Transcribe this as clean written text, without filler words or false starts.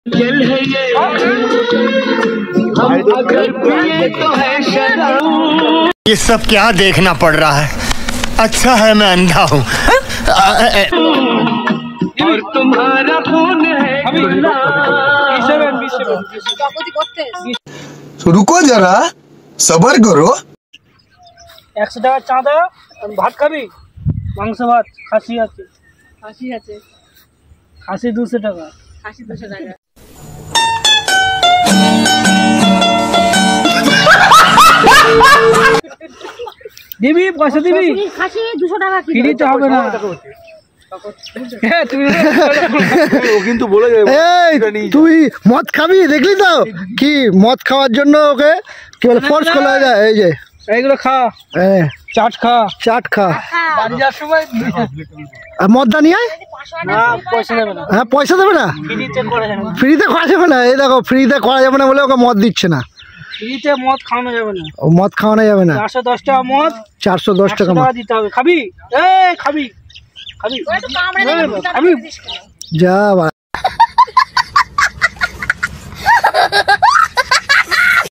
जल है ये हम अगर पिए तो है शराब। ये सब क्या देखना पड़ रहा है? अच्छा है मैं अंधा हूँ। और तुम्हारा खून है रुको जरा सबर करो। 100 টাকা চাঁদা ভাত খাবি মাংস ভাত খাসি আছে খাসি 200 টাকা দিবি পয়সা দিবি খাসি 200 টাকা কি ফ্রিতে হবে না তুই মদ খাবি দেখলি তো কি মদ খাওয়ার জন্য ওকে কি বলে ফোর্স করা যায়। এই যে এইগুলো খা চাট খা বাড়ি যাওয়ার সময় আর মদটা নিয়ে আয়। না পয়সা দেবে না। হ্যাঁ পয়সা দেবে না, ফ্রিতে করা যাবে না। ফ্রিতে করা যাবে না। এই দেখো ফ্রিতে করা যাবে না বলে ওকে মদ দিচ্ছে না। ফ্রিতে মদ খাওয়ানো যাবে না। ও মদ খাওয়ানো যাবে না। 410 টাকা মদ 410 টাকা মদ দিতে হবে। খাবি খাবি যা